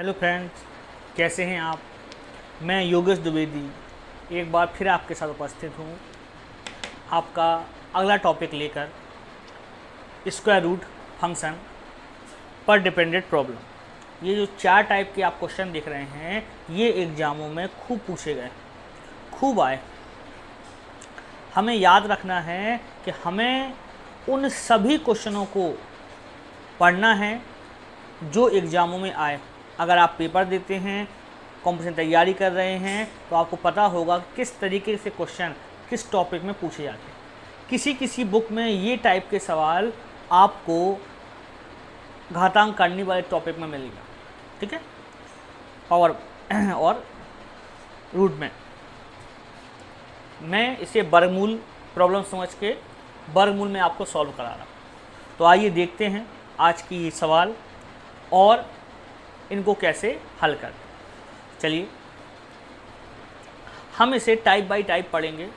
Hello friends, कैसे हैं आप। मैं योगेश द्विवेदी एक बार फिर आपके साथ उपस्थित हूँ आपका अगला टॉपिक लेकर, स्क्वायर रूट फंक्शन पर डिपेंडेंट प्रॉब्लम। ये जो 4 टाइप के आप क्वेश्चन देख रहे हैं, ये एग्ज़ामों में खूब पूछे गए, खूब आए। हमें याद रखना है कि हमें उन सभी क्वेश्चनों को पढ़ना है जो एग्ज़ामों में आए। अगर आप पेपर देते हैं, कॉम्पिटिशन तैयारी कर रहे हैं, तो आपको पता होगा किस तरीके से क्वेश्चन किस टॉपिक में पूछे जाते हैं। किसी बुक में ये टाइप के सवाल आपको घातांक करने वाले टॉपिक में मिलेगा, ठीक है, पावर और रूट में। मैं इसे वर्गमूल प्रॉब्लम समझ के वर्गमूल में आपको सॉल्व करा रहा हूँ। तो आइए देखते हैं आज की ये सवाल और इनको कैसे हल कर। चलिए हम इसे टाइप बाय टाइप पढ़ेंगे,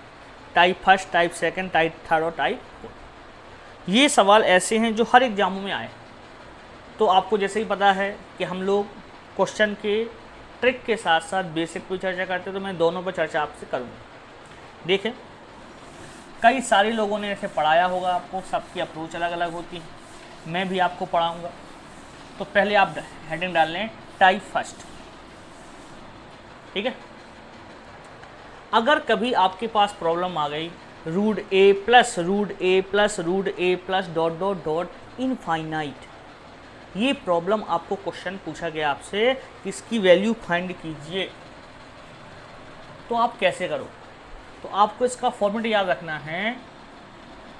type first, type second, type third और टाइप फोर्थ। ये सवाल ऐसे हैं जो हर एग्जामों में आए। तो आपको जैसे ही पता है कि हम लोग क्वेश्चन के ट्रिक के साथ साथ बेसिक पर चर्चा करते हैं, तो मैं दोनों पर चर्चा आपसे करूँगा। देखें, कई सारे लोगों ने ऐसे पढ़ाया होगा आपको, सबकी अप्रोच अलग अलग होती है, मैं भी आपको पढ़ाऊँगा। तो पहले आप हेडिंग डाल लें टाइप फर्स्ट, ठीक है। अगर कभी आपके पास प्रॉब्लम आ गई root A plus root A plus root A plus dot dot dot infinite, ये प्रॉब्लम आपको क्वेश्चन पूछा गया आपसे कि इसकी वैल्यू फाइंड कीजिए, तो आप कैसे करो। तो आपको इसका फॉर्मूला याद रखना है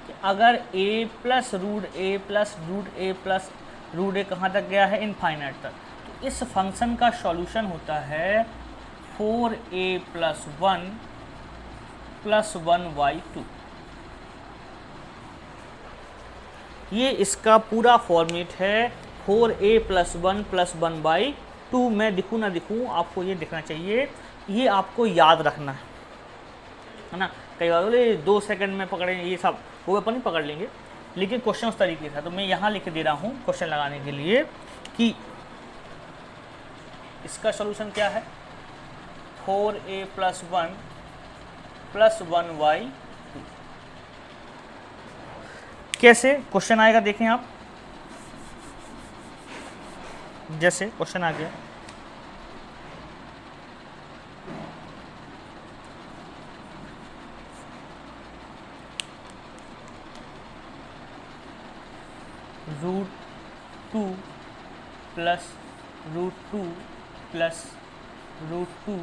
कि अगर a plus root A plus root A plus root A कहाँ तक गया है, इनफाइनाइट तक, तो इस फंक्शन का सॉल्यूशन होता है 4a प्लस 1 प्लस 1/2। ये इसका पूरा फॉर्मेट है 4a प्लस 1 प्लस 1/2। मैं दिखूँ ना दिखूँ, आपको ये दिखना चाहिए, ये आपको याद रखना है ना। कई बार बोले 2 सेकंड में पकड़ें, ये सब वो अपन ही पकड़ लेंगे, लेकिन क्वेश्चन उस तरीके था। तो मैं यहाँ लिख दे रहा हूँ क्वेश्चन लगाने के लिए कि इसका सॉल्यूशन क्या है, 4a प्लस 1 प्लस 1/2। कैसे क्वेश्चन आएगा देखें आप। जैसे क्वेश्चन आ गया, √2 plus √2 plus √2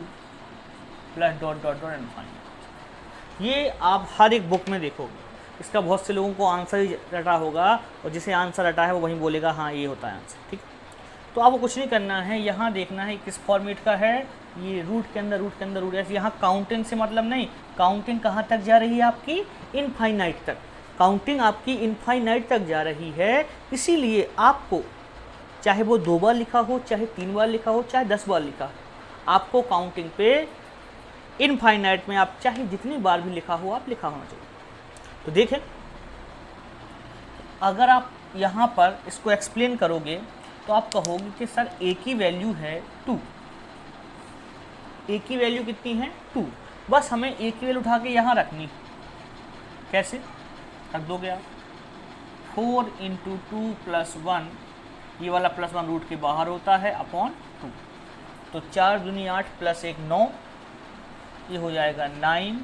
plus dot dot dot infinite. ये आप हर एक बुक में देखोगे। इसका बहुत से लोगों को आंसर ही रटा होगा, और जिसे आंसर रटा है वो वहीं बोलेगा हाँ ये होता है आंसर, ठीक। तो आपको कुछ नहीं करना है, यहाँ देखना है किस फॉर्मेट का है। ये रूट के अंदर रूट के अंदर रूट, ऐसे यहाँ काउंटिंग से मतलब नहीं। काउंटिंग कहाँ तक जा रही है आपकी, इनफाइनाइट तक। काउंटिंग आपकी इनफाइनाइट तक जा रही है, इसीलिए आपको चाहे वो 2 बार लिखा हो, चाहे 3 बार लिखा हो, चाहे 10 बार लिखा, आपको काउंटिंग पे इनफाइनाइट में आप चाहे जितनी बार भी लिखा हो, आप लिखा होना चाहिए। तो देखें, अगर आप यहाँ पर इसको एक्सप्लेन करोगे तो आप कहोगे कि सर a की वैल्यू है 2, a की वैल्यू कितनी है 2, बस हमें a की वैल्यू उठा के यहाँ रखनी। कैसे रख दोगे आप, 4 × 2 + 1, ये वाला +1 रूट के बाहर होता है, अपॉन 2। तो 4 दूनी 8 + 1 9, ये हो जाएगा 9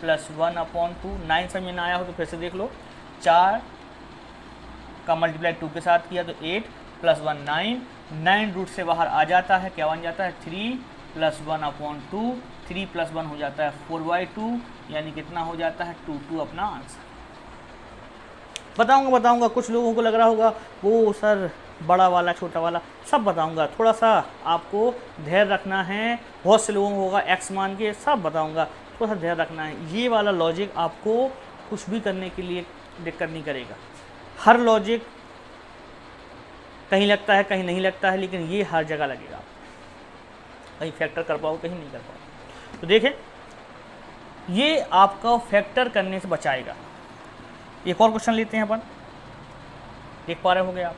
+ 1/2। 9 समझ में ना आया हो तो फिर से देख लो, 4 का मल्टीप्लाई 2 के साथ किया तो 8 + 1 9, 9 रूट से बाहर आ जाता है, क्या बन जाता है 3 + 1/2, 3 + 1 हो जाता है 4/2, यानी कितना हो जाता है 2 अपना आंसर। बताऊंगा कुछ लोगों को लग रहा होगा वो सर बड़ा वाला छोटा वाला सब बताऊंगा, थोड़ा सा आपको धैर्य रखना है। बहुत से लोगों को होगा x मान के सब बताऊंगा, थोड़ा सा धैर्य रखना है। ये वाला लॉजिक आपको कुछ भी करने के लिए दिक्कत नहीं करेगा। हर लॉजिक कहीं लगता है कहीं नहीं लगता है, लेकिन ये हर जगह लगेगा। कहीं फैक्टर कर पाओ, कहीं नहीं कर पाओ। तो देखें, ये आपका फैक्टर करने से बचाएगा। एक और क्वेश्चन लेते हैं अपन, देख पा रहे होंगे आप,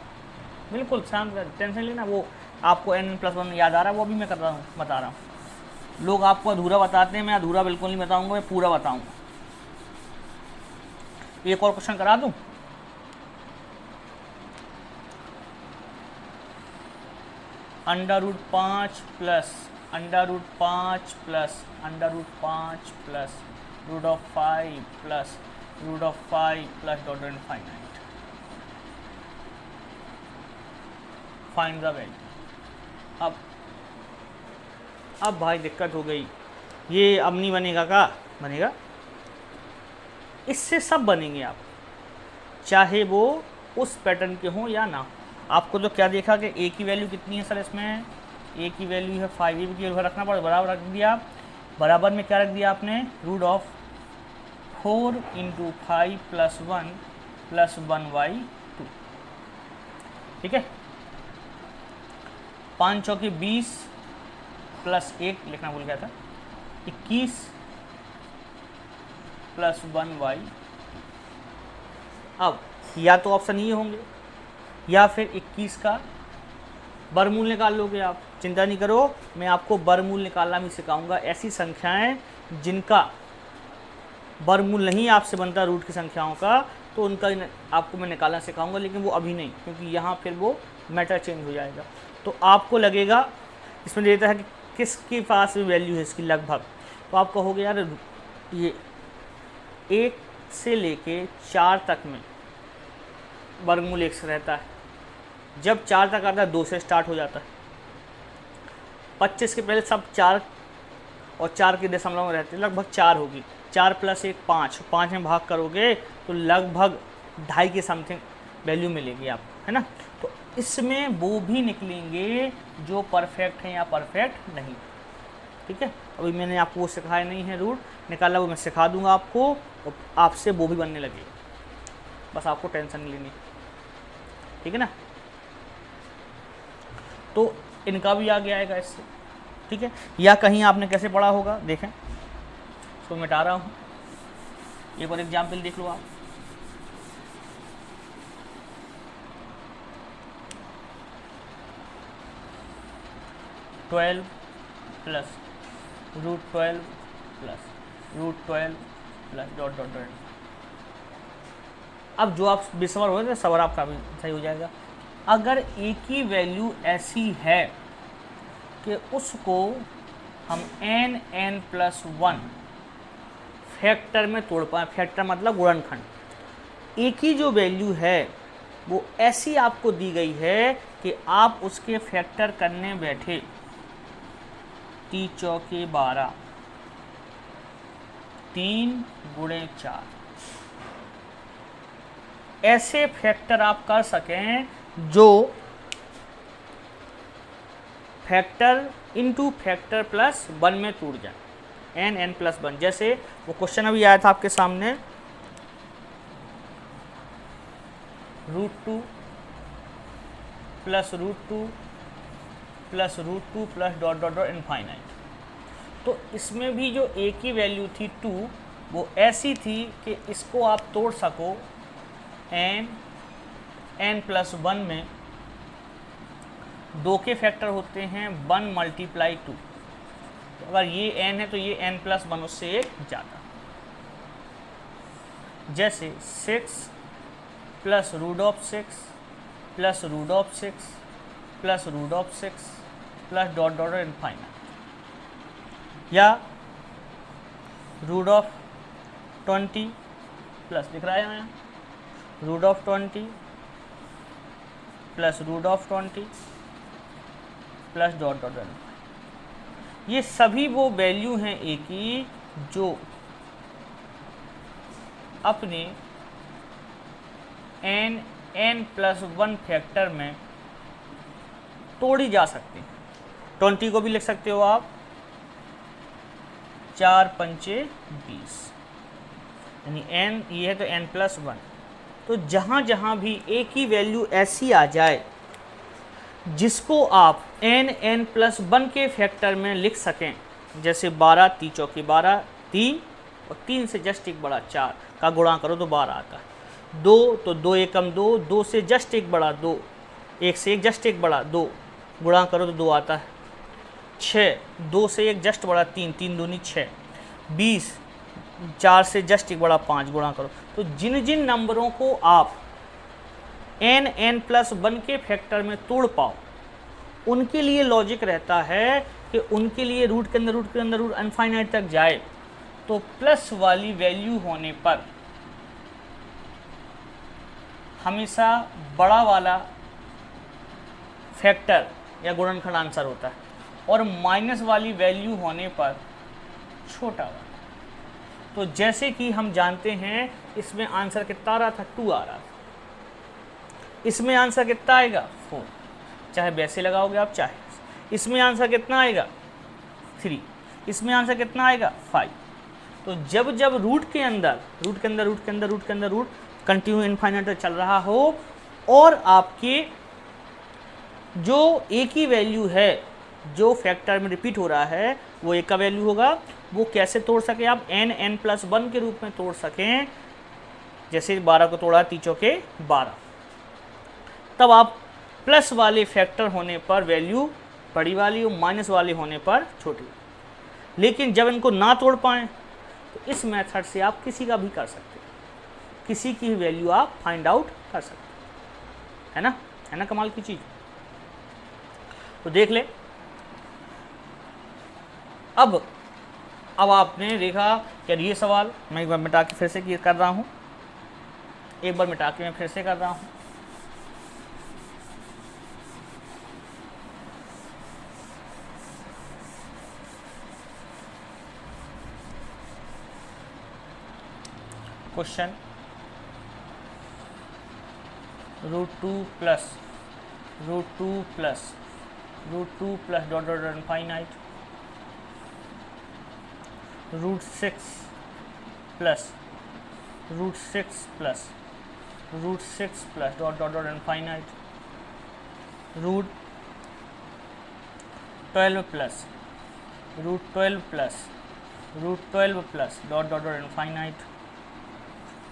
बिल्कुल शांत, टेंशन लेना, वो आपको n+1 याद आ रहा है, वो भी मैं कर रहा हूँ, बता रहा हूँ। लोग आपको अधूरा बताते हैं, मैं अधूरा बिल्कुल नहीं बताऊँगा, मैं पूरा बताऊँगा। एक और क्वेश्चन करा दूँ। √5 plus √5 plus √5 plus √5 plus √5 plus dot infinite. Find the value. अब भाई दिक्कत हो गई, ये अब नहीं बनेगा, का बनेगा, इससे सब बनेंगे आप, चाहे वो उस पैटर्न के हों या ना। आपको तो क्या देखा कि ए की वैल्यू कितनी है सर, इसमें ए की वैल्यू है 5, ए की वैल्यू रखना पड़ेगा, बराबर रख दिया। बराबर में क्या रख दिया आपने, √4 × 5 + 1 + 1/2। ठीक है, 5 चौके 20 प्लस 1 लिखना भूल गया था, 21 + 1/2। अब या तो ऑप्शन ये होंगे, या फिर 21 का वर्गमूल निकाल लोगे आप। चिंता नहीं करो, मैं आपको वर्गमूल निकालना भी सिखाऊंगा। ऐसी संख्याएं जिनका वर्गमूल नहीं आपसे बनता रूट की संख्याओं का, तो उनका आपको मैं निकालना सिखाऊंगा, लेकिन वो अभी नहीं, क्योंकि यहाँ फिर वो मैटर चेंज हो जाएगा। तो आपको लगेगा, इसमें देता है कि किसके पास भी वैल्यू है इसकी लगभग, तो आप कहोगे यार ये 1 से लेके 4 तक में वर्गमूल 1 से रहता है, जब 4 तक आता है 2 से स्टार्ट हो जाता है, 25 के पहले सब 4 और 4 के दशमलव में रहते हैं, लगभग 4 होगी। 4 + 1 5, 5 में भाग करोगे तो लगभग 2.5 के समथिंग वैल्यू मिलेगी आपको, है ना। तो इसमें वो भी निकलेंगे जो परफेक्ट हैं या परफेक्ट नहीं। ठीक है, अभी मैंने आपको वो सिखाया नहीं है, रूट निकालना वो मैं सिखा दूंगा आपको, और आपसे वो भी बनने लगेगा, बस आपको टेंशन नहीं लेनी। ठीक है ना, तो इनका भी आगे आएगा इससे। ठीक है, या कहीं आपने कैसे पढ़ा होगा, देखें, इसको मिटा रहा हूँ, एक बार एग्जाम्पल देख लो आप। √12 plus √12 plus √12 plus dot dot dot. अब जो आप बेसबर हो गए, सबर आपका भी सही हो जाएगा। अगर ए की वैल्यू ऐसी है कि उसको हम n+1 फैक्टर में तोड़ पाए, फैक्टर मतलब गुणनखंड, ए की जो वैल्यू है वो ऐसी आपको दी गई है कि आप उसके फैक्टर करने बैठे, 3 चौके 12, 3 × 4, ऐसे फैक्टर आप कर सकें जो फैक्टर इंटू फैक्टर +1 में टूट जाए, n+1। जैसे वो क्वेश्चन अभी आया था आपके सामने, √2 plus √2 plus √2 plus dot dot dot infinite. तो इसमें भी जो a की वैल्यू थी 2, वो ऐसी थी कि इसको आप तोड़ सको n+1 में। 2 के फैक्टर होते हैं 1 × 2, तो अगर ये n है तो ये n+1 उससे एक ज़्यादा। जैसे 6 plus √6 plus √6 plus √6 plus dot dot infinite, या √20 प्लस, दिख रहा है यहाँ, √20 plus √20 plus dot dot infinite. ये सभी वो वैल्यू हैं ए की जो अपने n+1 फैक्टर में तोड़ी जा सकती हैं। 20 को भी लिख सकते हो आप 4 × 5 = 20, यानी n ये है तो n+1। तो जहाँ जहाँ भी a की वैल्यू ऐसी आ जाए जिसको आप n+1 के फैक्टर में लिख सकें, जैसे 12 3 चौके 12, 3 और 3 से जस्ट एक बड़ा 4 का गुणा करो तो 12 आता है, 2 तो 2 एकम 2, 2 से जस्ट एक बड़ा 2, 1 से एक जस्ट एक बड़ा 2, गुणा करो तो 2 आता है। 6, 2 से 1 जस्ट बड़ा 3, 3 दूनी 6। 20, 4 से जस्ट 1 बड़ा 5, गुणा करो। तो जिन जिन नंबरों को आप n+1 के फैक्टर में तोड़ पाओ, उनके लिए लॉजिक रहता है कि उनके लिए रूट के अंदर रूट अनफाइनाइट तक जाए तो प्लस वाली वैल्यू होने पर हमेशा बड़ा वाला फैक्टर या गुणनखंड आंसर होता है और माइनस वाली वैल्यू होने पर छोटा वाला। तो जैसे कि हम जानते हैं इसमें आंसर कितना आ रहा था, 2 आ रहा था। इसमें आंसर कितना आएगा, 4, चाहे वैसे लगाओगे आप चाहे। इसमें आंसर कितना आएगा, 3। इसमें आंसर कितना आएगा, 5। तो जब जब रूट के अंदर रूट कंटिन्यू इनफाइनाइट तक चल रहा हो और आपके जो एक ही वैल्यू है जो फैक्टर में रिपीट हो रहा है वो एक का वैल्यू होगा, वो कैसे तोड़ सके आप, n+1 के रूप में तोड़ सकें। जैसे 12 को तोड़ा 3 चौके 12, तब आप प्लस वाले फैक्टर होने पर वैल्यू बड़ी वाली और माइनस वाले होने पर छोटी। लेकिन जब इनको ना तोड़ पाएँ तो इस मेथड से आप किसी का भी कर सकते हैं, किसी की वैल्यू आप फाइंड आउट कर सकते हैं, है ना कमाल की चीज़। तो देख ले, अब आपने देखा कि ये सवाल मैं एक बार मिटा के फिर से कर रहा हूँ, question √2 plus dot dot infinite √6 plus dot dot infinite √12 plus dot dot infinite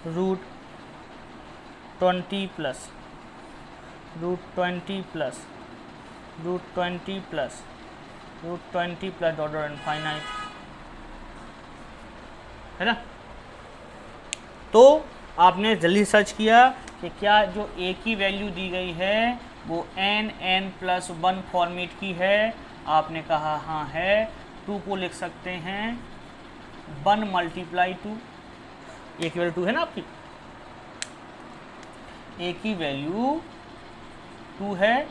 √20 plus dot dot infinite, है ना। तो आपने जल्दी सर्च किया कि क्या जो ए की वैल्यू दी गई है वो n+1 फॉर्मेट की है। आपने कहा हाँ है। 2 को लिख सकते हैं 1 × 2, ए की वैल्यू 2 है ना आपकी, ए की वैल्यू 2 है।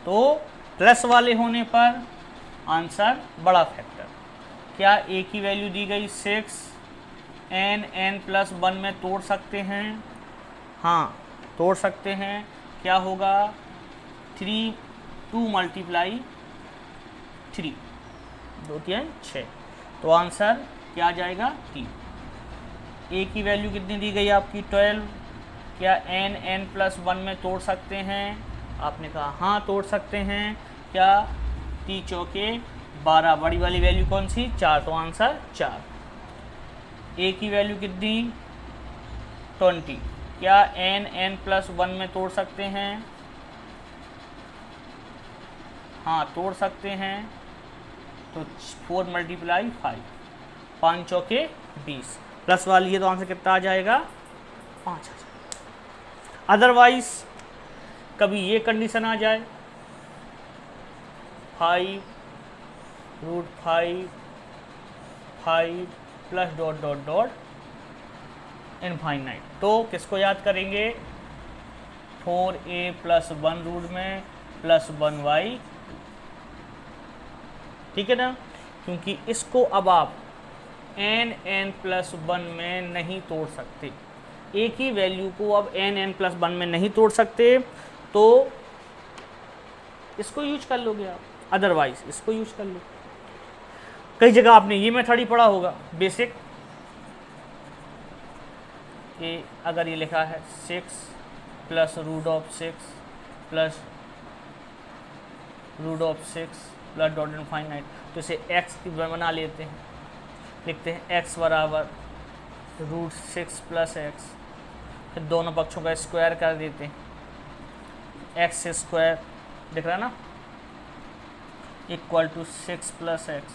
तो प्लस वाले होने पर आंसर बड़ा फैक्टर। क्या ए की वैल्यू दी गई 6, n+1 में तोड़ सकते हैं, हाँ तोड़ सकते हैं। क्या होगा 2 × 3, 2 3 6, तो आंसर क्या आ जाएगा 3। ए की वैल्यू कितनी दी गई आपकी 12। क्या n+1 में तोड़ सकते हैं, आपने कहा हाँ तोड़ सकते हैं। क्या 3 चौके 12, बड़ी वाली वैल्यू कौन सी 4, तो आंसर 4। ए की वैल्यू कितनी 20। क्या n+1 में तोड़ सकते हैं, हाँ तोड़ सकते हैं। तो 4 × 5, 5 चौके 20, प्लस वाली है तो आंसर कितना आ जाएगा 5 आ जाएगा। अदरवाइज कभी ये कंडीशन आ जाए 5 √5 plus dot dot dot infinite, तो किसको याद करेंगे 4a + 1 रूट में प्लस 1y, ठीक है ना। क्योंकि इसको अब आप n+1 में नहीं तोड़ सकते, एक ही वैल्यू को अब n+1 में नहीं तोड़ सकते, तो इसको यूज कर लोगे आप, अदरवाइज इसको यूज कर लो। कई जगह आपने ये मेथड ही पढ़ा होगा बेसिक, कि अगर ये लिखा है 6 plus √6 plus √6 plus dot infinite, तो इसे x की बना लेते हैं, लिखते हैं x बराबर √6 + x, फिर दोनों पक्षों का स्क्वायर कर देते हैं, एक्स स्क्वायर दिख रहा है ना, इक्वल टू 6 प्लस एक्स।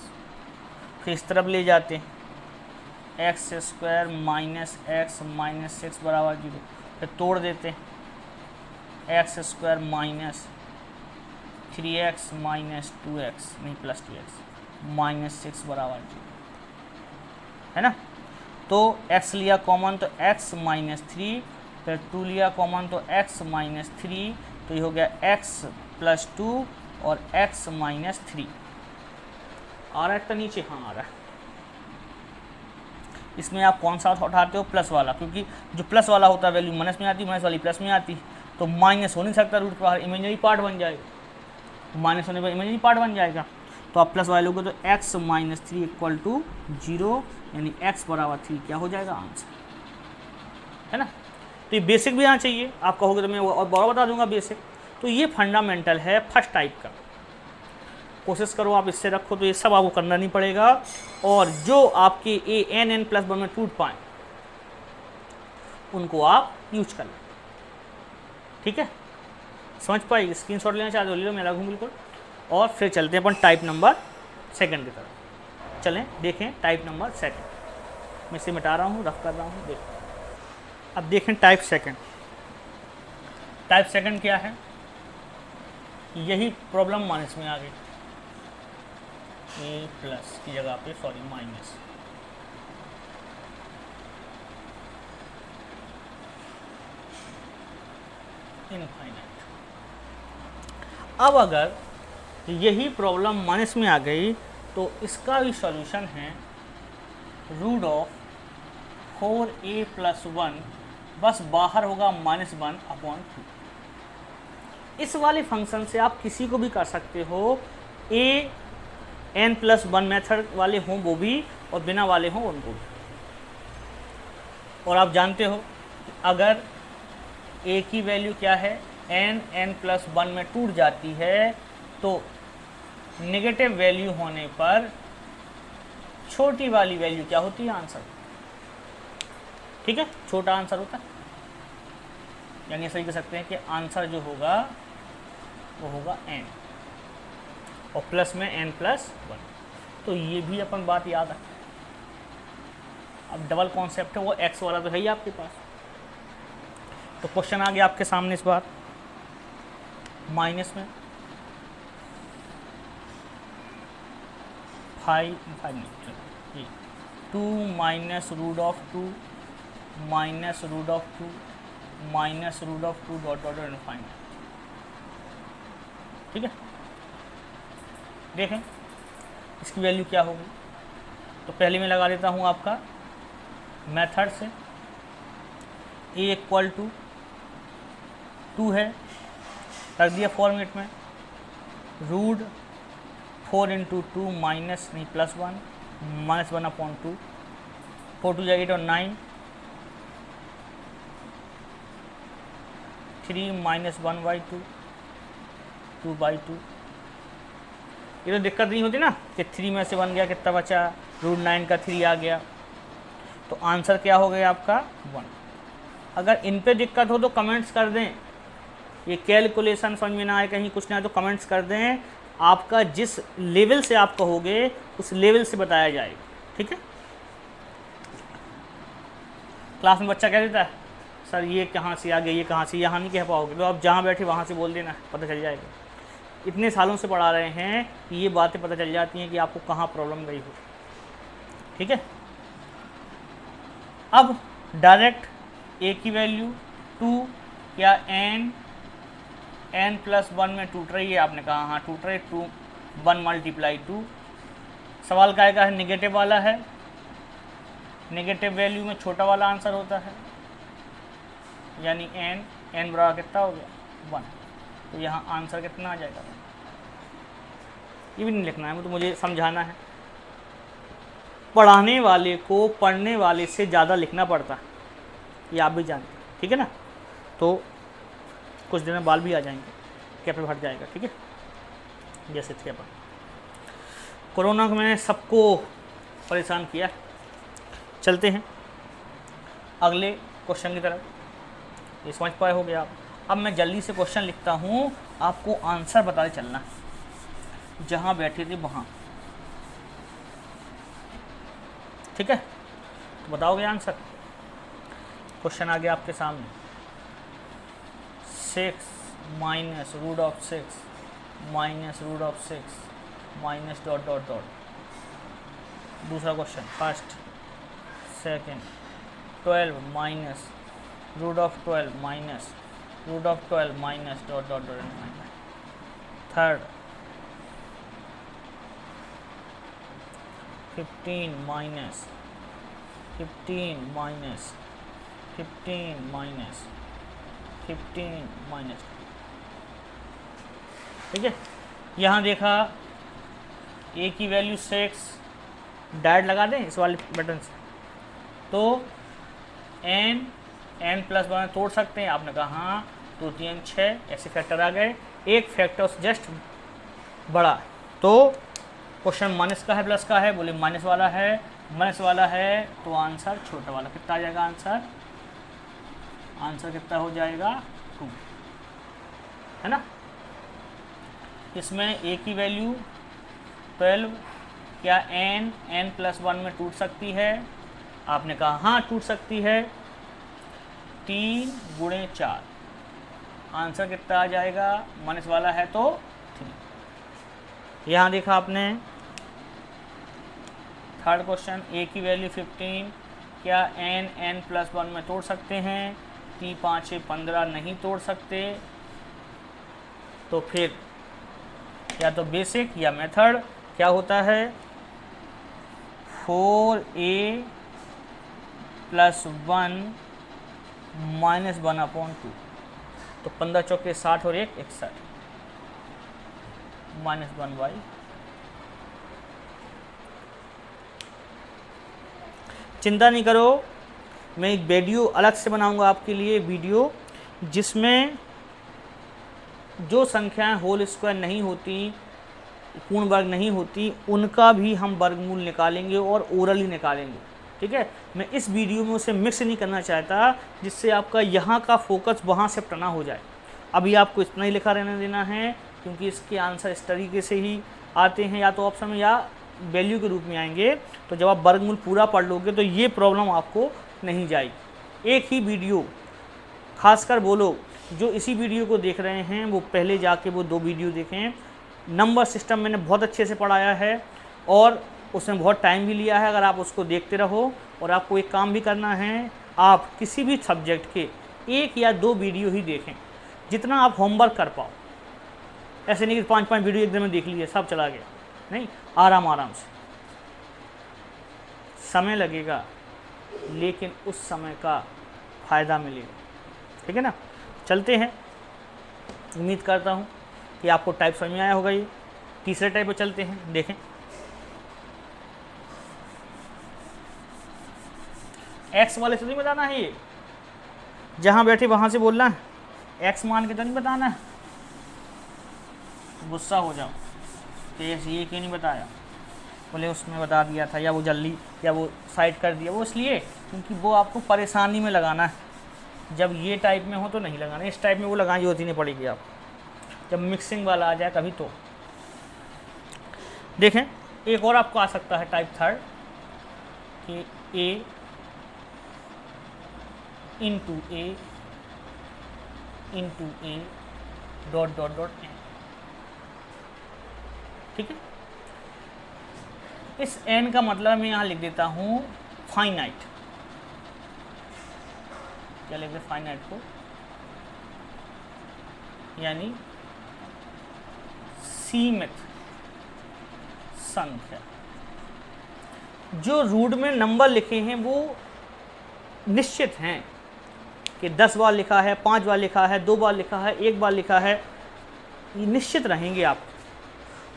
फिर इस तरफ ले जाते हैं, x square minus x minus 6 बराबर 0। फिर तोड़ देते हैं, x square minus 3x minus 2x नहीं प्लस 2x माइनस 6 बराबर 0 है ना। तो x लिया कॉमन तो x माइनस 3, फिर 2 लिया कॉमन तो x माइनस 3, तो ये हो गया x प्लस 2 और x माइनस 3। आ रहा है तो नीचे, हाँ आ रहा है। इसमें आप कौन सा उठाते हो, प्लस वाला, क्योंकि जो प्लस वाला होता है वैल्यू माइनस में आती है, माइनस वाली प्लस में आती है, तो माइनस हो नहीं सकता, रूट के बाहर इमेजिनरी पार्ट बन जाएगा, माइनस होने पर इमेजिनरी पार्ट बन जाएगा। तो आप प्लस वाले लोगे तो x माइनस 3 इक्वल टू 0, यानी x बराबर 3 क्या हो जाएगा, आंसर है ना। तो ये बेसिक भी आना चाहिए, आप कहोगे तो मैं और बड़ा बता दूंगा बेसिक। तो ये फंडामेंटल है फर्स्ट टाइप का, कोशिश करो आप इससे रखो, तो ये सब आपको करना नहीं पड़ेगा। और जो आपके an+1 में टूट पाए उनको आप यूज कर लें, ठीक है। समझ पाएगी, स्क्रीनशॉट लेना चाहते हो ले लो, मैं लगा हूँ बिल्कुल। और फिर चलते हैं अपन टाइप नंबर सेकंड की तरफ। चलें देखें टाइप नंबर सेकंड। मैं इसे मिटा रहा हूँ, रफ कर रहा हूँ, देखें। अब देखें टाइप सेकंड। टाइप सेकंड क्या है, यही प्रॉब्लम माइनस में आ गई, ए प्लस की जगह पे सॉरी माइनस। इनफाइनाइट। अब अगर यही प्रॉब्लम माइनस में आ गई तो इसका भी सॉल्यूशन है रूट ऑफ 4a प्लस 1, बस बाहर होगा -1/2। इस वाले फंक्शन से आप किसी को भी कर सकते हो, an+1 मेथड वाले हों वो भी और बिना वाले हों उनको भी। और आप जानते हो अगर a की वैल्यू क्या है, n+1 में टूट जाती है तो नेगेटिव वैल्यू होने पर छोटी वाली वैल्यू क्या होती है, आंसर, ठीक है, छोटा आंसर होता है। यानी ऐसा ही कह सकते हैं कि आंसर जो होगा वो होगा n और प्लस में n+1। तो ये भी अपन बात याद है। अब डबल कॉन्सेप्ट है, वो x वाला तो है ही आपके पास। तो क्वेश्चन आ गया आपके सामने इस बार माइनस में 2 minus root of 2 minus root of 2 minus root of 2 dot dot infinite, ठीक है। देखें इसकी वैल्यू क्या होगी। तो पहले मैं लगा देता हूँ आपका मेथड से, a इक्वल टू 2 है, रख दिया फॉर्मेट में, रूट 4 इंटू 2 माइनस नहीं प्लस 1 -1/2, 4 2 8 और 9, 3 -1/2 2/2। ये तो दिक्कत नहीं होती ना कि 3 में से 1 गया, कितना बचा, रूट 9 का 3 आ गया, तो आंसर क्या हो गया आपका 1। अगर इन पे दिक्कत हो तो कमेंट्स कर दें, ये कैलकुलेशन समझ में ना आए कहीं कुछ ना आए तो कमेंट्स कर दें, आपका जिस लेवल से आप कहोगे उस लेवल से बताया जाएगा, ठीक है। क्लास में बच्चा कह देता है सर ये कहाँ से आ गया, ये कहाँ से, यहाँ नहीं कह पाओगे, तो आप जहाँ बैठे वहाँ से बोल देना, पता चल जाएगा। इतने सालों से पढ़ा रहे हैं कि ये बातें पता चल जाती हैं कि आपको कहाँ प्रॉब्लम गई हो, ठीक है। अब डायरेक्ट a की वैल्यू 2 या n+1 में टूट रही है, आपने कहा हाँ टूट रही, 2 1 × 2। सवाल का है नेगेटिव वाला है, नेगेटिव वैल्यू में छोटा वाला आंसर होता है, यानी n बराबर कितना हो गया 1। तो यहाँ आंसर कितना आ जाएगा, ये भी नहीं लिखना है, तो मुझे समझाना है। पढ़ाने वाले को पढ़ने वाले से ज़्यादा लिखना पड़ता है, ये आप भी जानते हैं, ठीक है ना। तो कुछ दिन में बाल भी आ जाएंगे, कैप हट जाएगा, ठीक है, जैसे थे अपन। कोरोना में सबको परेशान किया। चलते हैं अगले क्वेश्चन की तरफ, ये समझ पाए हो गया आप। अब मैं जल्दी से क्वेश्चन लिखता हूँ, आपको आंसर बताते चलना, जहाँ बैठे थे वहाँ, ठीक है? तो बताओगे आंसर। क्वेश्चन आ गया आपके सामने, 6 minus root of 6 minus root of 6 minus dot dot dot. दूसरा question, first second, 12 minus root of 12 minus root of 12 minus dot dot dot. Third, 15 minus 15 minus 15 minus 15 minus, ठीक है? यहाँ देखा ए की वैल्यू 6, डायरेक्ट लगा दें इस वाले बटन से, तो n प्लस 1 तोड़ सकते हैं। आपने कहा हाँ, 2 3 6 ऐसे फैक्टर आ गए, एक फैक्टर से जस्ट बड़ा। तो क्वेश्चन माइनस का है प्लस का है? बोले माइनस वाला है, माइनस वाला है तो आंसर छोटा वाला कितना आ जाएगा? आंसर कितना हो जाएगा? 2, है ना? इसमें a की वैल्यू 12, क्या n प्लस 1 में टूट सकती है? आपने कहा हाँ टूट सकती है। 3 गुणे 4, आंसर कितना आ जाएगा? माइनस वाला है तो 3। यहाँ देखा आपने थर्ड क्वेश्चन, a की वैल्यू 15, क्या n प्लस 1 में तोड़ सकते हैं? 3 5 6 15 नहीं तोड़ सकते, तो फिर या तो बेसिक या मेथड क्या होता है? 4a प्लस 1 माइनस 1/2, तो 15 चौके 60 और 1 61 माइनस 1/। चिंता नहीं करो, मैं एक वीडियो अलग से बनाऊंगा आपके लिए, वीडियो जिसमें जो संख्याएं होल स्क्वायर नहीं होती, पूर्ण वर्ग नहीं होती, उनका भी हम वर्गमूल निकालेंगे और ओरली निकालेंगे, ठीक है? मैं इस वीडियो में उसे मिक्स नहीं करना चाहता, जिससे आपका यहाँ का फोकस वहाँ से टना हो जाए। अभी आपको इतना ही लिखा रहने देना है, क्योंकि इसके आंसर इस तरीके से ही आते हैं, या तो ऑप्शन में या वैल्यू के रूप में आएंगे। तो जब आप वर्गमूल पूरा पढ़ लोगे तो ये प्रॉब्लम आपको नहीं जाएगी। एक ही वीडियो, खासकर वो लोग जो इसी वीडियो को देख रहे हैं, वो पहले जाके वो 2 वीडियो देखें। नंबर सिस्टम मैंने बहुत अच्छे से पढ़ाया है और उसमें बहुत टाइम भी लिया है। अगर आप उसको देखते रहो, और आपको एक काम भी करना है, आप किसी भी सब्जेक्ट के 1 या 2 वीडियो ही देखें, जितना आप होमवर्क कर पाओ। ऐसे नहीं कि 5-5 वीडियो एक दिन में देख लिए सब चला गया, नहीं, आराम आराम से। समय लगेगा लेकिन उस समय का फ़ायदा मिलेगा, ठीक है ना? चलते हैं, उम्मीद करता हूँ कि आपको टाइप समझ में आया होगा। ये तीसरे टाइप पर चलते हैं, देखें। एक्स वाले से नहीं बताना है, ये जहाँ बैठे वहाँ से बोलना है, एक्स मान के तो नहीं बताना है, गुस्सा हो जाओ तो ये क्यों नहीं बताया, बोले उसमें बता दिया था, या वो जल्दी, या वो साइड कर दिया। वो इसलिए क्योंकि वो आपको परेशानी में लगाना है। जब ये टाइप में हो तो नहीं लगाना, इस टाइप में वो लगानी होती नहीं पड़ेगी आप, जब मिक्सिंग वाला आ जाए कभी। तो देखें, एक और आपको आ सकता है टाइप थर्ड, कि a into a dot dot dot n, ठीक है? इस n का मतलब मैं यहाँ लिख देता हूँ फाइनाइट। क्या लिख दे? फाइनाइट को, यानी सीमित संख्या। जो रूट में नंबर लिखे हैं वो निश्चित हैं कि 10 बार लिखा है, 5 बार लिखा है, 2 बार लिखा है, 1 बार लिखा है, ये निश्चित रहेंगे आप।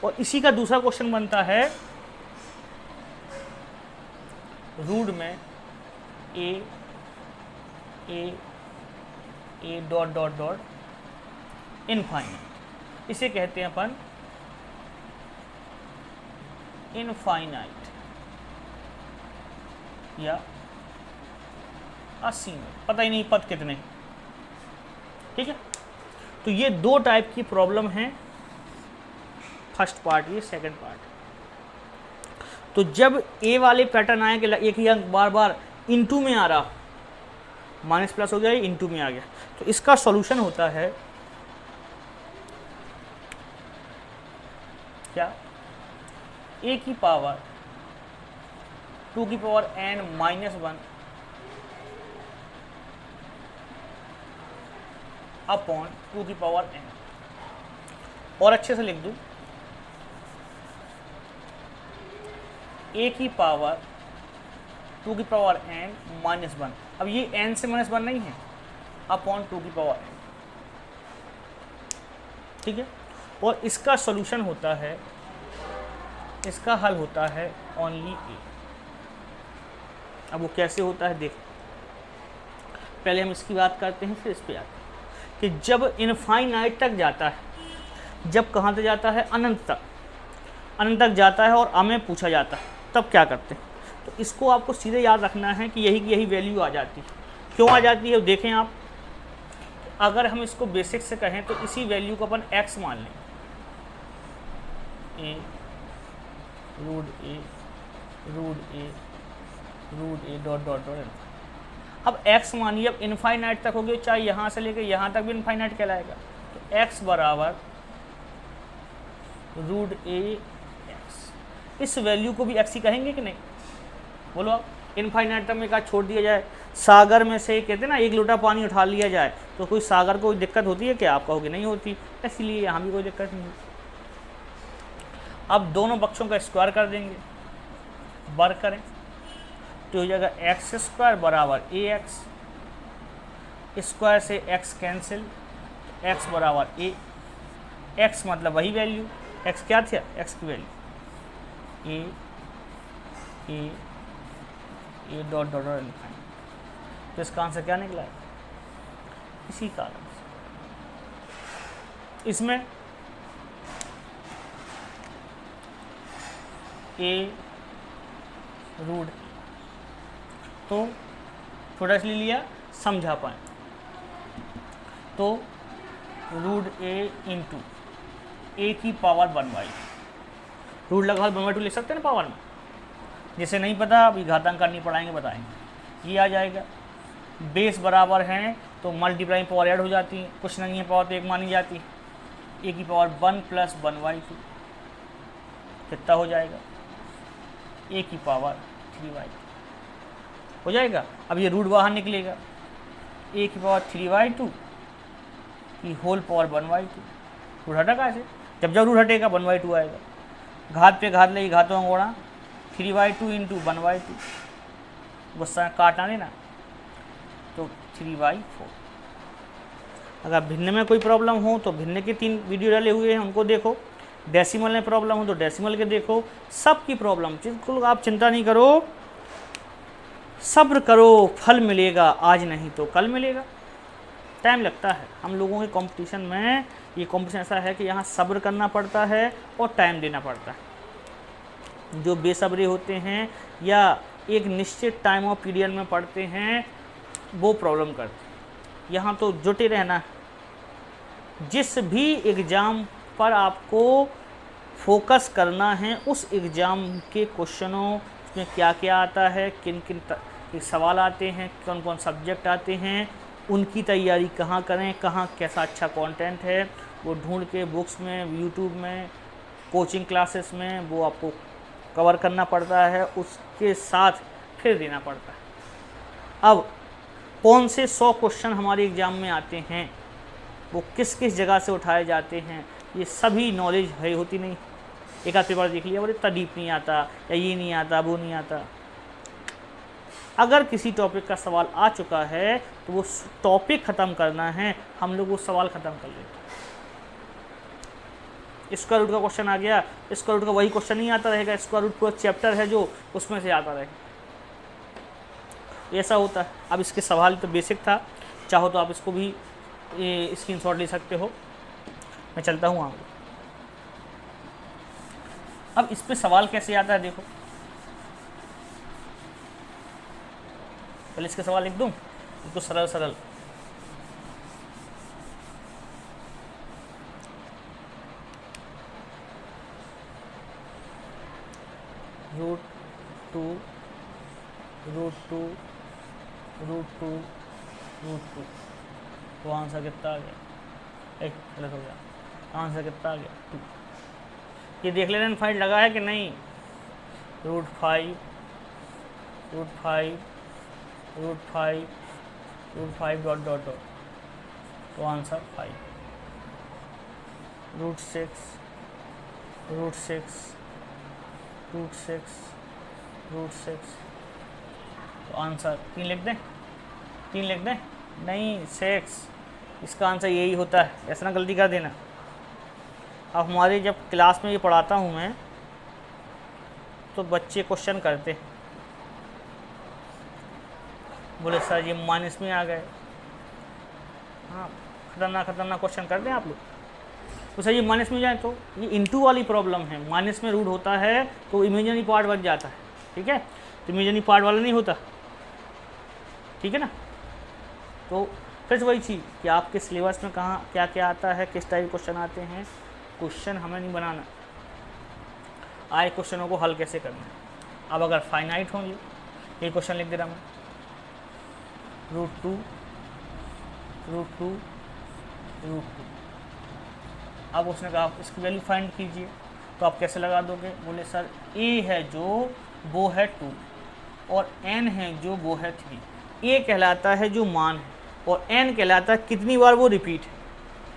और इसी का दूसरा क्वेश्चन बनता है, रूट में a dot dot dot infinite, इसे कहते हैं अपन इनफाइनाइट या असीमित, पता ही नहीं पद कितने, ठीक है? तो ये दो टाइप की प्रॉब्लम है, फर्स्ट पार्ट ये, सेकंड पार्ट। तो जब ए वाले पैटर्न आए कि एक ही अंक बार बार इनटू में आ रहा, माइनस प्लस हो गया, ये इनटू में आ गया, तो इसका सॉल्यूशन होता है क्या, ए की पावर 2 की पावर n माइनस 1 अपॉन 2 की पावर n। और अच्छे से लिख दूं, a की पावर 2 की पावर n माइनस 1, अब ये n से माइनस 1 नहीं है, अपॉन 2 की पावर n, ठीक है। और इसका सॉल्यूशन होता है, इसका हल होता है ओनली a। अब वो कैसे होता है देख, पहले हम इसकी बात करते हैं फिर इस पे आते हैं कि जब इनफाइनाइट तक जाता है, जब कहाँ तक जाता है, अनंत तक, अनंत तक जाता है और हमें पूछा जाता है, तब क्या करते हैं। तो इसको आपको सीधे याद रखना है कि यही की यही वैल्यू आ जाती है। क्यों आ जाती है देखें आप, अगर हम इसको बेसिक से कहें तो इसी वैल्यू को अपन x मान लें, a root A dot dot dot. अब x मानिए अब इनफाइनाइट तक हो गया, चाहे यहाँ से लेकर यहाँ तक भी इनफाइनाइट कहलाएगा, तो x बराबर रूट ए एक्स, इस वैल्यू को भी x ही कहेंगे कि नहीं, बोलो आप। इनफाइनाइट तक में का छोड़ दिया जाए, सागर में से कहते हैं ना एक लोटा पानी उठा लिया जाए, तो कोई सागर को कोई दिक्कत होती है क्या, आप कहोगे नहीं होती, इसलिए यहाँ भी कोई दिक्कत नहीं होती। अब दोनों पक्षों का स्क्वायर कर देंगे, वर्ग करें तो हो जाएगा एक्स स्क्वायर बराबर ए एक्स, स्क्वायर से x कैंसिल, x बराबर a, x मतलब वही वैल्यू, x क्या था, x की वैल्यू ए डॉट डॉट डॉट इनफाइनाइट। तो इसका आंसर क्या निकला है, इसी कारण से इसमें a रूट, तो थोड़ा इसलिए लिया समझा पाए, तो रूट ए इंटू ए की पावर 1/2, रूट लगा 1/2 लिख सकते हैं ना पावर में, जिसे नहीं पता अभी घातांक करनी पड़ाएंगे बताएंगे, ये आ जाएगा। बेस बराबर हैं तो मल्टीप्लाई पावर ऐड हो जाती है, कुछ नहीं है पावर तो एक मानी जाती है, ए की पावर 1 + 1/2 कितना हो जाएगा, ए की पावर 3/2 हो जाएगा। अब ये रूट बाहर निकलेगा, ए की पावर 3/2 की होल पावर 1/2, रूट हटा कहाँ से, जब रूट हटेगा 1/2 आएगा, घात पे घात लगी घातों अंगोड़ा 3/2 इंटू 1/2, गुस्सा काटना लेना, तो 3/4। अगर भिन्न में कोई प्रॉब्लम हो तो भिन्न के 3 वीडियो डाले हुए हैं उनको देखो, डेसिमल में प्रॉब्लम हो तो डेसिमल के देखो, सब की प्रॉब्लम बिल्कुल आप चिंता नहीं करो, सब्र करो, फल मिलेगा, आज नहीं तो कल मिलेगा। टाइम लगता है हम लोगों के कंपटीशन में, ये कंपटीशन ऐसा है कि यहाँ सब्र करना पड़ता है और टाइम देना पड़ता है। जो बेसब्रे होते हैं या एक निश्चित टाइम और पीरियड में पढ़ते हैं वो प्रॉब्लम करते हैं, यहाँ तो जुटे रहना है। जिस भी एग्ज़ाम पर आपको फोकस करना है उस एग्ज़ाम के क्वेश्चनों में क्या क्या आता है, किन किन सवाल आते हैं, कौन कौन सब्जेक्ट आते हैं, उनकी तैयारी कहाँ करें, कहाँ कैसा अच्छा कंटेंट है वो ढूंढ के बुक्स में, यूट्यूब में, कोचिंग क्लासेस में वो आपको कवर करना पड़ता है, उसके साथ फिर देना पड़ता है। अब कौन से 100 क्वेश्चन हमारे एग्ज़ाम में आते हैं, वो किस किस जगह से उठाए जाते हैं, ये सभी नॉलेज है होती नहीं। एक आध पेपर देख लिया, बोले इतना डीप नहीं आता, या ये नहीं आता, वो नहीं आता। अगर किसी टॉपिक का सवाल आ चुका है तो वो टॉपिक ख़त्म करना है, हम लोग वो सवाल ख़त्म कर लेते हैं। स्क्वायर रूट का क्वेश्चन आ गया, स्क्वायर रूट का वही क्वेश्चन नहीं आता रहेगा, स्क्वायर रूट पूरा चैप्टर है जो उसमें से आता रहेगा, ऐसा होता है। अब इसके सवाल तो बेसिक था, चाहो तो आप इसको भी स्क्रीनशॉट ले सकते हो, मैं चलता हूँ आगे। अब इस पे सवाल कैसे आता है देखो, पहले इसके सवाल लिख दूँ, तो सरल सरल। Root two root two root two root two. तो आंसर कितना आ गया, एक गलत हो गया, आंसर कितना आ गया 2। ये देख लेना फाइल लगा है कि नहीं, root five root five root five root five dot dot dot, तो answer 5। Root six root six root six root six, तो आंसर 3 लिख दें, 3 लिख दें, नहीं 6, इसका आंसर यही होता है, ऐसा ना गलती कर देना। अब हमारे जब क्लास में ये पढ़ाता हूँ मैं, तो बच्चे क्वेश्चन करते, बोले सर ये माइनस में आ गए। हाँ, खतरनाक खतरनाक क्वेश्चन करते हैं आप लोग। तो सर ये माइनस में जाए, तो ये इनटू वाली प्रॉब्लम है, माइनस में रूट होता है तो इमेजिनरी पार्ट बच जाता है, ठीक है, तो इमेजिनरी पार्ट वाला नहीं होता, ठीक है ना। तो फिर से वही चीज़ कि आपके सिलेबस में कहाँ क्या क्या आता है, किस टाइप के क्वेश्चन आते हैं, क्वेश्चन हमें नहीं बनाना, आए क्वेश्चनों को हल कैसे करना है। अब अगर फाइनाइट होंगे, ये क्वेश्चन लिख दे रहा मैं, root two root two root two. अब उसने कहा आप इसकी वैल्यू फाइंड कीजिए, तो आप कैसे लगा दोगे, बोले सर ए है जो वो है 2 और n है जो वो है 3। ए कहलाता है जो मान है और n कहलाता है कितनी बार वो रिपीट है,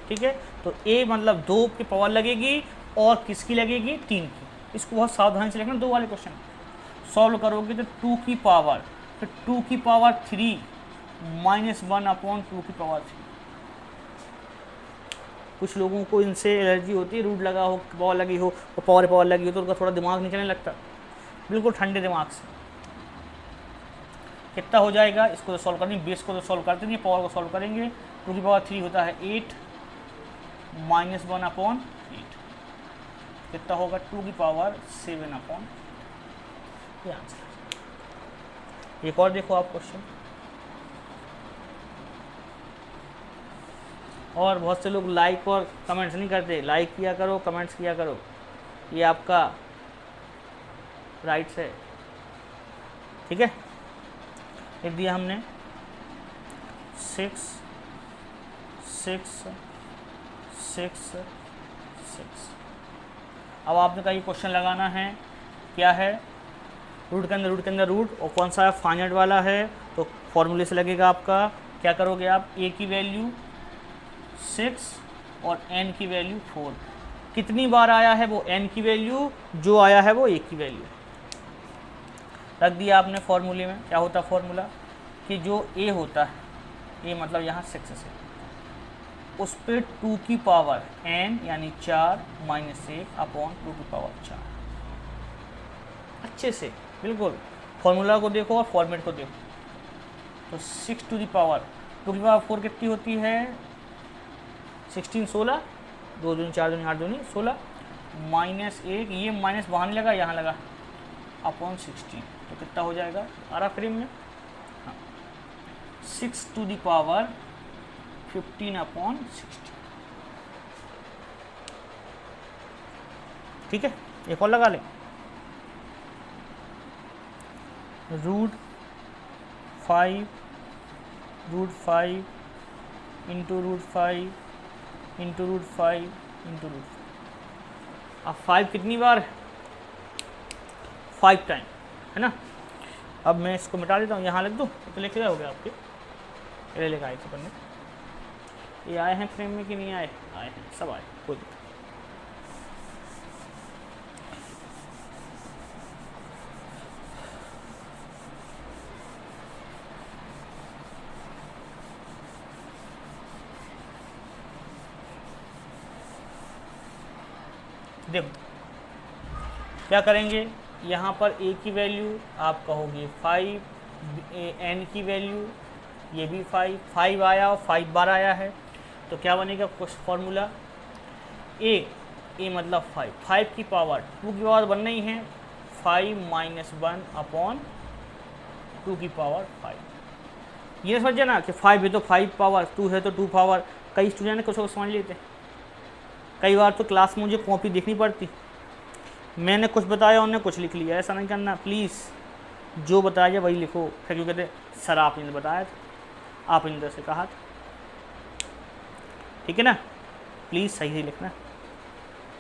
ठीक है। तो a मतलब 2 की पावर लगेगी और किसकी लगेगी, 3 की। इसको बहुत सावधानी से लिखना, 2 वाले क्वेश्चन सॉल्व करोगे तो 2 की पावर, फिर 2 की पावर 3 माइनस 1/2 की पावर 3। कुछ लोगों को इनसे एलर्जी होती है, रूट लगा हो, पावर लगी हो और पावर लगी हो तो उनका थोड़ा दिमाग नहीं चलने लगता। बिल्कुल ठंडे दिमाग से कितना हो जाएगा, इसको तो सॉल्व करनी, बेस को तो सॉल्व करते नहीं, पावर को सॉल्व करेंगे। 2 की पावर 3 होता है 8 माइनस 1/8, कितना होगा 2 की पावर 7/8, ये आंसर। एक और देखो आप क्वेश्चन, और बहुत से लोग लाइक और कमेंट्स नहीं करते, लाइक किया करो, कमेंट्स किया करो, ये आपका राइट्स है, ठीक है। लिख दिया हमने 6 6 6 6। अब आपने कहा ये क्वेश्चन लगाना है, क्या है, रूट के अंदर रूट, और कौन सा फाइनाइट वाला है, तो फॉर्मूले से लगेगा आपका। क्या करोगे आप, a की वैल्यू 6 और n की वैल्यू 4, कितनी बार आया है वो n की वैल्यू, जो आया है वो a की वैल्यू, रख दिया आपने फॉर्मूले में। क्या होता है फॉर्मूला, कि जो a होता है, a मतलब यहाँ 6 से, उस पर 2 की पावर n यानी 4 माइनस 1/2 की पावर 4। अच्छे से बिल्कुल फॉर्मूला को देखो और फॉर्मेट को देखो। तो 6 टू दी पावर 2 की पावर 4 कितनी होती है, 16 16, 2 दूनी 4 दूनी 8 दूनी 16, माइनस 1, ये माइनस वहाँ नहीं लगा, यहाँ लगा, अपॉन 16, तो कितना हो जाएगा, आ रहा फ्रेम में, हाँ 6 टू दी पावर 15/16, ठीक है। एक और लगा लें, root 5 into root 5 into root 5 into root 5। अब 5 कितनी बार है, 5 टाइम, है ना। अब मैं इसको मिटा देता हूँ, यहाँ लिख दूँ तो लिख दिया हो गया आपके, ये लेकर आए थे पढ़ने, ये आए हैं फ्रेम में कि नहीं आए, आए हैं, सब आए, कोई दिक्कत। देखो क्या करेंगे, यहाँ पर a की वैल्यू आप कहोगे 5, n की वैल्यू ये भी 5 आया और 5 बार आया है, तो क्या बनेगा कुछ फॉर्मूला, a मतलब 5 की पावर 2 की पावर 1 नहीं है, 5 माइनस 1/2 की पावर 5। ये समझे ना कि 5 है तो 5 पावर, 2 है तो 2 पावर। कई स्टूडेंट कुछ समझ लेते हैं, कई बार तो क्लास में मुझे कॉपी देखनी पड़ती, मैंने कुछ बताया उन्होंने कुछ लिख लिया, ऐसा नहीं करना प्लीज़। जो बताया वही लिखो। फिर क्यों कहते सर आपने बताया था, आप इंदर से कहा था, ठीक है ना। प्लीज़ सही ही लिखना,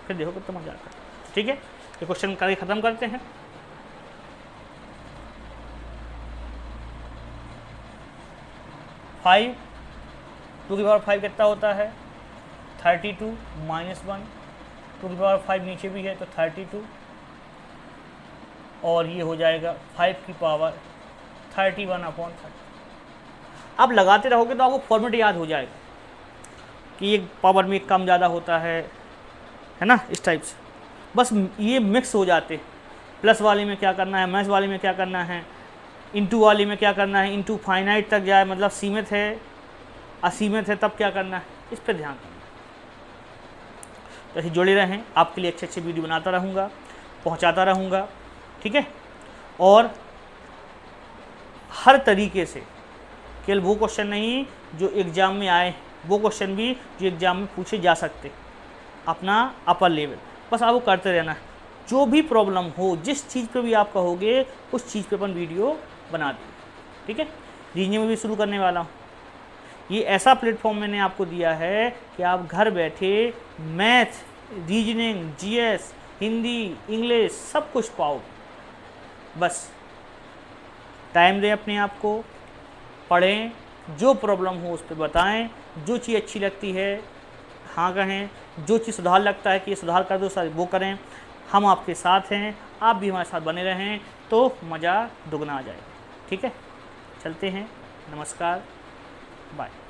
फिर देखो कितना मजा आता है। ठीक है, ये क्वेश्चन करके ख़त्म करते हैं। फाइव 2 की पावर 5 कितना होता है 32 -1। 2 की पावर 5 नीचे भी है तो 32, और ये हो जाएगा 5 की पावर 31/30। अब लगाते रहोगे तो आपको फॉर्मेट याद हो जाएगा कि एक पावर में कम ज़्यादा होता है ना, इस टाइप से। बस ये मिक्स हो जाते, प्लस वाले में क्या करना है, माइनस वाले में क्या करना है, इनटू वाले में क्या करना है, इनटू फाइनाइट तक जाए, मतलब सीमित है असीमित है तब क्या करना है, इस पर ध्यान करना। तो ऐसे जुड़े रहें, आपके लिए अच्छे अच्छे वीडियो बनाता रहूँगा, पहुँचाता रहूँगा, ठीक है। और हर तरीके से, केवल वो क्वेश्चन नहीं जो एग्ज़ाम में आए, वो क्वेश्चन भी जो एग्ज़ाम में पूछे जा सकते, अपना अपर लेवल, बस आपको करते रहना है। जो भी प्रॉब्लम हो, जिस चीज़ पे भी आप कहोगे उस चीज़ पे अपन वीडियो बना देंगे, ठीक है। रीजनिंग में भी शुरू करने वाला हूँ। ये ऐसा प्लेटफॉर्म मैंने आपको दिया है कि आप घर बैठे math, reasoning, GS, Hindi, English सब कुछ पाओ। बस टाइम दें अपने आप को, पढ़ें, जो प्रॉब्लम हो उस पर बताएं, जो चीज़ अच्छी लगती है हाँ कहें, जो चीज़ सुधार लगता है कि ये सुधार कर दो सर वो करें। हम आपके साथ हैं, आप भी हमारे साथ बने रहें तो मज़ा दुगना आ जाएगा, ठीक है। चलते हैं, नमस्कार, बाय।